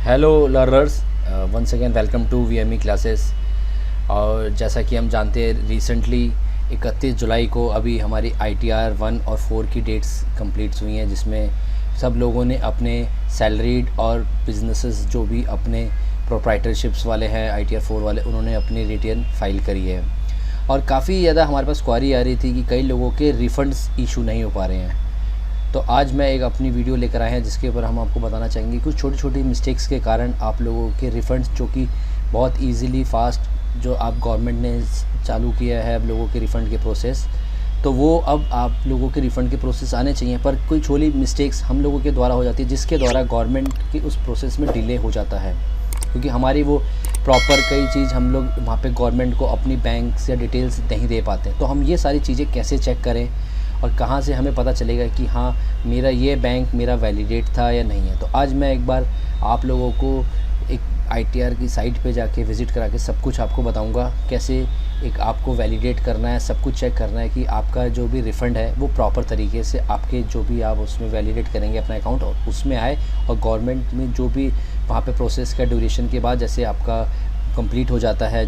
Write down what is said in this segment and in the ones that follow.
Hello learners, once again welcome to VME classes. और जैसा कि हम जानते हैं रिसेंटली 31 जुलाई को अभी हमारी आईटीआर 1 और 4 की डेट्स कंप्लीट हुई हैं, जिसमें सब लोगों ने अपने सैलरीड और बिजनेसेस जो भी अपने प्रोप्राइटरशिप्स वाले हैं आईटीआर 4 वाले, उन्होंने अपनी रिटर्न फाइल करी है। और काफ़ी ज़्यादा हमारे पास क्वारी आ रही थी कि कई लोगों के रिफ़ंड्स इशू नहीं हो पा रहे हैं। तो आज मैं एक अपनी वीडियो लेकर आए हैं जिसके ऊपर हम आपको बताना चाहेंगे कुछ छोटी छोटी मिस्टेक्स के कारण आप लोगों के रिफ़ंड्स, जो कि बहुत इजीली फास्ट जो आप गवर्नमेंट ने चालू किया है अब लोगों के रिफ़ंड के प्रोसेस, तो वो अब आप लोगों के रिफ़ंड के प्रोसेस आने चाहिए। पर कोई छोटी मिस्टेक्स हम लोगों के द्वारा हो जाती है जिसके द्वारा गवर्नमेंट की उस प्रोसेस में डिले हो जाता है, क्योंकि हमारी वो प्रॉपर कई चीज़ हम लोग वहाँ पे गवर्नमेंट को अपनी बैंक से डिटेल्स नहीं दे पाते। तो हम ये सारी चीज़ें कैसे चेक करें और कहाँ से हमें पता चलेगा कि हाँ मेरा ये बैंक मेरा वैलिडेट था या नहीं है। तो आज मैं एक बार आप लोगों को एक आईटीआर की साइट पे जाके विज़िट करा के सब कुछ आपको बताऊंगा कैसे एक आपको वैलिडेट करना है, सब कुछ चेक करना है कि आपका जो भी रिफ़ंड है वो प्रॉपर तरीके से आपके जो भी आप उसमें वैलिडेट करेंगे अपना अकाउंट और उसमें आए, और गवर्नमेंट में जो भी वहाँ पे प्रोसेस का ड्यूरेशन के बाद जैसे आपका कंप्लीट हो जाता है,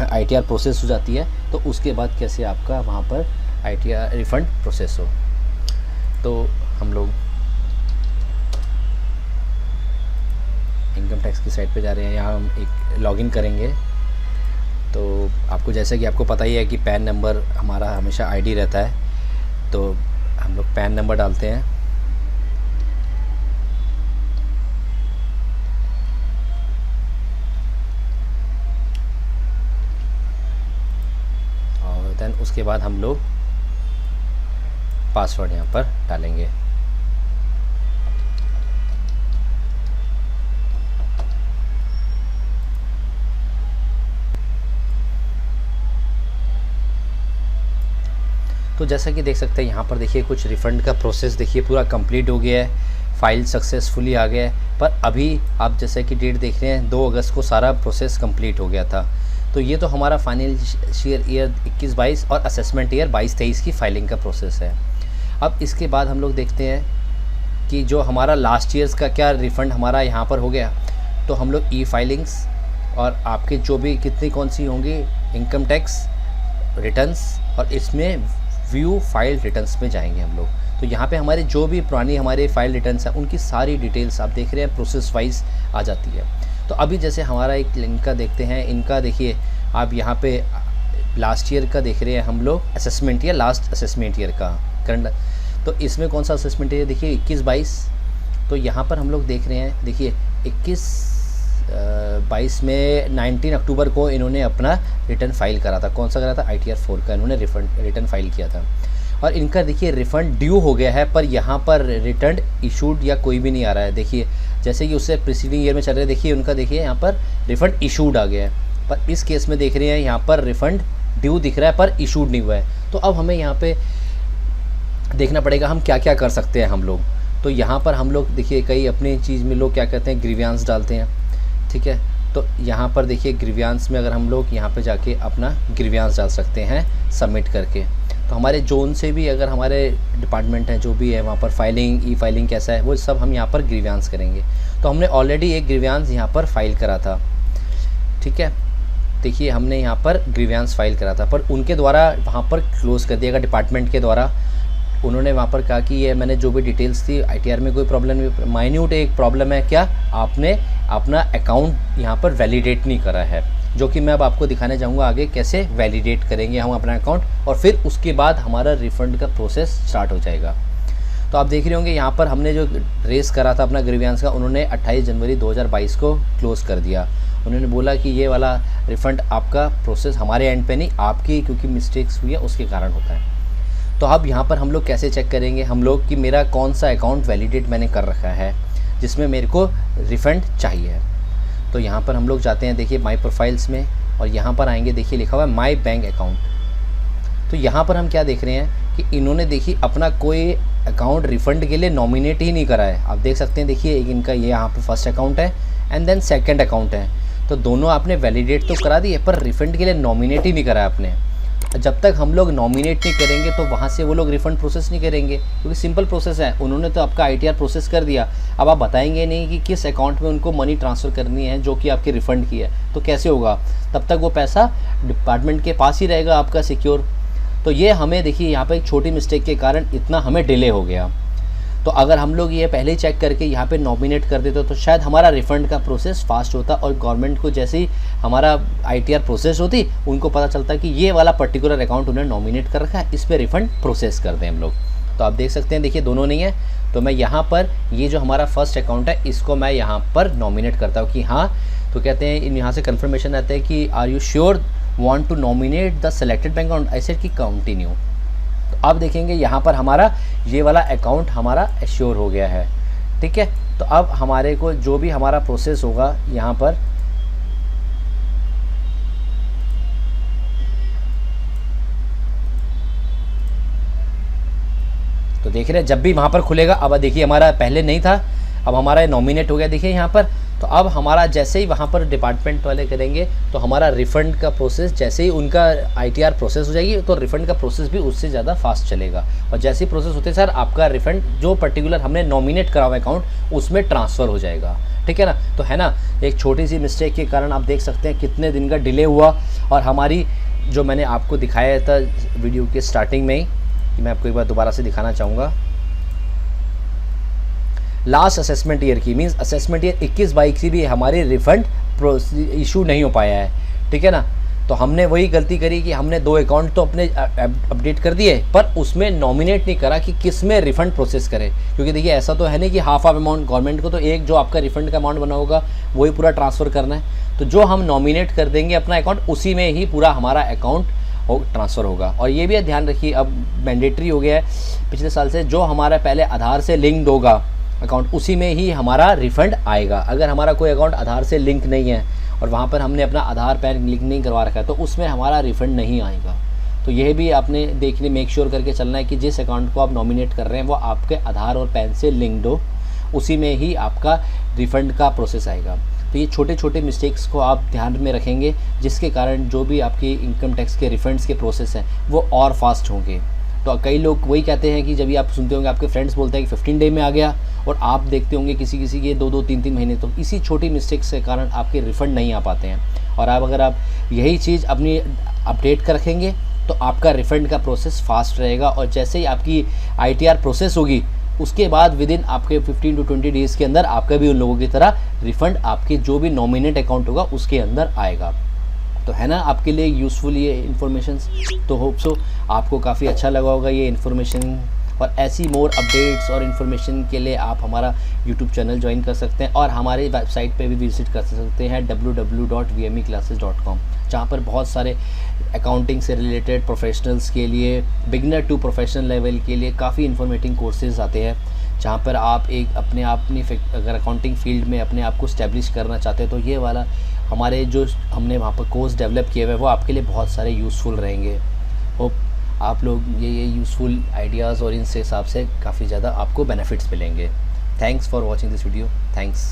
आईटीआर प्रोसेस हो जाती है, तो उसके बाद कैसे आपका वहाँ पर आईटीआर रिफ़ंड प्रोसेस हो। तो हम लोग इनकम टैक्स की साइट पे जा रहे हैं। यहाँ हम एक लॉगिन करेंगे। तो आपको जैसे कि आपको पता ही है कि पैन नंबर हमारा हमेशा आईडी रहता है, तो हम लोग पैन नंबर डालते हैं। और देन उसके बाद हम लोग पासवर्ड यहाँ पर डालेंगे। तो जैसा कि देख सकते हैं यहाँ पर देखिए कुछ रिफ़ंड का प्रोसेस देखिए पूरा कंप्लीट हो गया है, फाइल सक्सेसफुली आ गया है। पर अभी आप जैसे कि डेट देख रहे हैं 2 अगस्त को सारा प्रोसेस कंप्लीट हो गया था। तो ये तो हमारा फाइनेंशियल ईयर 21-22 और असेसमेंट ईयर 22-23 की फाइलिंग का प्रोसेस है। अब इसके बाद हम लोग देखते हैं कि जो हमारा लास्ट ईयर्स का क्या रिफ़ंड हमारा यहाँ पर हो गया। तो हम लोग ई फाइलिंग्स और आपके जो भी कितनी कौन सी होंगी इनकम टैक्स रिटर्न्स, और इसमें व्यू फाइल रिटर्न्स में जाएंगे हम लोग। तो यहाँ पे हमारे जो भी पुरानी हमारे फाइल रिटर्न्स हैं उनकी सारी डिटेल्स आप देख रहे हैं प्रोसेस वाइज आ जाती है। तो अभी जैसे हमारा एक इनका देखते हैं, इनका देखिए आप यहाँ पे लास्ट ईयर का देख रहे हैं हम लोग, assessment year, last assessment year का करंट। तो इसमें कौन सा असेसमेंट ईयर देखिए 21-22। तो यहाँ पर हम लोग देख रहे हैं देखिए 21-22 में 19 अक्टूबर को इन्होंने अपना रिटर्न फाइल करा था। कौन सा करा था? आईटीआर 4 का इन्होंने रिटर्न फाइल किया था। और इनका देखिए रिफ़ंड ड्यू हो गया है, पर यहाँ पर रिटर्न इशूड या कोई भी नहीं आ रहा है। देखिए जैसे कि उससे प्रीसीडिंग ईयर में चल रहे हैं, देखिए उनका देखिए यहाँ पर रिफ़ंड इशूड आ गया है, पर इस केस में देख रहे हैं यहाँ पर रिफ़ंड ड्यू दिख रहा है पर इशूड नहीं हुआ है। तो अब हमें यहाँ पे देखना पड़ेगा हम क्या क्या कर सकते हैं हम लोग। तो यहाँ पर हम लोग देखिए कई अपनी चीज़ में लोग क्या कहते हैं ग्रीवियांस डालते हैं, ठीक है। तो यहाँ पर देखिए ग्रीवियांस में अगर हम लोग यहाँ पे जाके अपना ग्रीवियांस डाल सकते हैं सबमिट करके। तो हमारे जोन से भी अगर हमारे डिपार्टमेंट हैं जो भी है वहाँ पर फाइलिंग ई फाइलिंग कैसा है वो सब हम यहाँ पर ग्रीवियांस करेंगे। तो हमने ऑलरेडी एक ग्रीवियांस यहाँ पर फाइल करा था, ठीक है। देखिए हमने यहाँ पर ग्रीवियांस फाइल करा था, पर उनके द्वारा वहाँ पर क्लोज़ कर दिया गया डिपार्टमेंट के द्वारा। उन्होंने वहाँ पर कहा कि ये मैंने जो भी डिटेल्स थी आईटीआर में कोई प्रॉब्लम नहीं, माइन्यूट एक प्रॉब्लम है क्या, आपने अपना अकाउंट यहाँ पर वैलिडेट नहीं करा है, जो कि मैं अब आपको दिखाने जाऊँगा आगे कैसे वैलिडेट करेंगे हम अपना अकाउंट, और फिर उसके बाद हमारा रिफ़ंड का प्रोसेस स्टार्ट हो जाएगा। तो आप देख रहे होंगे यहाँ पर हमने जो रेस करा था अपना ग्रीवियांस का, उन्होंने 28 जनवरी 2022 को क्लोज़ कर दिया। उन्होंने बोला कि ये वाला रिफ़ंड आपका प्रोसेस हमारे एंड पे नहीं, आपकी क्योंकि मिस्टेक्स हुई है उसके कारण होता है। तो अब यहाँ पर हम लोग कैसे चेक करेंगे हम लोग कि मेरा कौन सा अकाउंट वैलिडेट मैंने कर रखा है जिसमें मेरे को रिफ़ंड चाहिए। तो यहाँ पर हम लोग जाते हैं देखिए माई प्रोफाइल्स में, और यहाँ पर आएंगे देखिए लिखा हुआ है माई बैंक अकाउंट। तो यहाँ पर हम क्या देख रहे हैं कि इन्होंने देखिए अपना कोई अकाउंट रिफ़ंड के लिए नॉमिनेट ही नहीं करा है। आप देख सकते हैं देखिए एक इनका ये यहाँ पर फर्स्ट अकाउंट है एंड देन सेकेंड अकाउंट है। तो दोनों आपने वैलिडेट तो करा दी है पर रिफ़ंड के लिए नॉमिनेट ही नहीं करा है आपने। जब तक हम लोग नॉमिनेट नहीं करेंगे तो वहाँ से वो लोग रिफ़ंड प्रोसेस नहीं करेंगे, क्योंकि सिंपल प्रोसेस है, उन्होंने तो आपका ITR प्रोसेस कर दिया। अब आप बताएंगे नहीं कि किस अकाउंट में उनको मनी ट्रांसफ़र करनी है जो कि आपके रिफ़ंड की है, तो कैसे होगा? तब तक वो पैसा डिपार्टमेंट के पास ही रहेगा आपका सिक्योर। तो ये हमें देखिए यहाँ पर एक छोटी मिस्टेक के कारण इतना हमें डिले हो गया। तो अगर हम लोग ये पहले ही चेक करके यहाँ पे नॉमिनेट कर देते तो शायद हमारा रिफ़ंड का प्रोसेस फास्ट होता, और गवर्नमेंट को जैसे ही हमारा ITR प्रोसेस होती उनको पता चलता कि ये वाला पर्टिकुलर अकाउंट उन्होंने नॉमिनेट कर रखा है, इस पर रिफ़ंड प्रोसेस कर दें हम लोग। तो आप देख सकते हैं, देखिए दोनों नहीं है, तो मैं यहाँ पर ये जो हमारा फर्स्ट अकाउंट है इसको मैं यहाँ पर नॉमिनेट करता हूँ कि हाँ। तो कहते हैं यहाँ से कन्फर्मेशन आता है कि are you sure want to nominate the selected bank account, I said कि कंटिन्यू। तो अब देखेंगे यहाँ पर हमारा ये वाला अकाउंट हमारा एश्योर हो गया है, ठीक है। तो अब हमारे को जो भी हमारा प्रोसेस होगा यहाँ पर, तो देख रहे हैं जब भी वहाँ पर खुलेगा, अब देखिए हमारा पहले नहीं था, अब हमारा नॉमिनेट हो गया, देखिए यहाँ पर। तो अब हमारा जैसे ही वहाँ पर डिपार्टमेंट वाले करेंगे तो हमारा रिफ़ंड का प्रोसेस, जैसे ही उनका ITR प्रोसेस हो जाएगी तो रिफ़ंड का प्रोसेस भी उससे ज़्यादा फास्ट चलेगा। और जैसे ही प्रोसेस होते सर आपका रिफ़ंड जो पर्टिकुलर हमने नॉमिनेट करा हुआ अकाउंट उसमें ट्रांसफ़र हो जाएगा, ठीक है ना। तो है ना, एक छोटी सी मिस्टेक के कारण आप देख सकते हैं कितने दिन का डिले हुआ। और हमारी जो मैंने आपको दिखाया था वीडियो के स्टार्टिंग में ही, मैं आपको एक बार दोबारा से दिखाना चाहूँगा, लास्ट असेसमेंट ईयर की, मींस असेसमेंट ईयर 21-22 की भी हमारी रिफ़ंड इशू नहीं हो पाया है, ठीक है ना। तो हमने वही गलती करी कि हमने 2 अकाउंट तो अपने अपडेट कर दिए, पर उसमें नॉमिनेट नहीं करा कि किस में रिफ़ंड प्रोसेस करें। क्योंकि देखिए ऐसा तो है नहीं कि हाफ अमाउंट गवर्नमेंट को तो एक जो आपका रिफ़ंड का अमाउंट बना होगा वही पूरा ट्रांसफ़र करना है। तो जो हम नॉमिनेट कर देंगे अपना अकाउंट उसी में ही पूरा हमारा अकाउंट ट्रांसफ़र होगा। और ये भी ध्यान रखिए, अब मैंडेटरी हो गया है पिछले साल से, जो हमारा पहले आधार से लिंक्ड होगा अकाउंट उसी में ही हमारा रिफ़ंड आएगा। अगर हमारा कोई अकाउंट आधार से लिंक नहीं है और वहाँ पर हमने अपना आधार पैन लिंक नहीं करवा रखा है तो उसमें हमारा रिफ़ंड नहीं आएगा। तो यह भी आपने देखने मेक श्योर करके चलना है कि जिस अकाउंट को आप नॉमिनेट कर रहे हैं वो आपके आधार और पैन से लिंक्ड हो, उसी में ही आपका रिफ़ंड का प्रोसेस आएगा। तो ये छोटे छोटे मिस्टेक्स को आप ध्यान में रखेंगे, जिसके कारण जो भी आपकी इनकम टैक्स के रिफ़ंड्स के प्रोसेस हैं वो और फास्ट होंगे। तो कई लोग वही कहते हैं कि जब भी आप सुनते होंगे आपके फ्रेंड्स बोलते हैं कि 15 डे में आ गया, और आप देखते होंगे किसी किसी के 2-2, 3-3 महीने। तो इसी छोटी मिस्टेक्स के कारण आपके रिफ़ंड नहीं आ पाते हैं। और आप अगर आप यही चीज़ अपनी अपडेट कर रखेंगे तो आपका रिफ़ंड का प्रोसेस फास्ट रहेगा। और जैसे ही आपकी ITR प्रोसेस होगी उसके बाद विदिन आपके 15 to 20 डेज़ के अंदर आपका भी उन लोगों की तरह रिफ़ंड आपके जो भी नॉमिनेट अकाउंट होगा उसके अंदर आएगा। तो है ना आपके लिए यूज़फुल ये इन्फॉर्मेशंस। तो होप सो आपको काफ़ी अच्छा लगा होगा ये इन्फॉर्मेशन। और ऐसी मोर अपडेट्स और इन्फॉर्मेशन के लिए आप हमारा यूट्यूब चैनल ज्वाइन कर सकते हैं, और हमारे वेबसाइट पे भी विजिट कर सकते हैं www.vmeclasses.com, जहाँ पर बहुत सारे अकाउंटिंग से रिलेटेड प्रोफेशनल्स के लिए, बिगनर टू प्रोफेशनल लेवल के लिए काफ़ी इन्फॉर्मेटिव कोर्सेज आते हैं, जहाँ पर आप एक अपने आप में अगर अकाउंटिंग फील्ड में अपने आप को स्टैब्लिश करना चाहते हैं तो ये वाला हमारे जो हमने वहाँ पर कोर्स डेवलप किए हुए हैं वो आपके लिए बहुत सारे यूज़फुल रहेंगे। होप आप लोग ये यूज़फुल आइडियाज़ और इनसे हिसाब से काफ़ी ज़्यादा आपको बेनिफिट्स मिलेंगे। Thanks for watching this video. Thanks.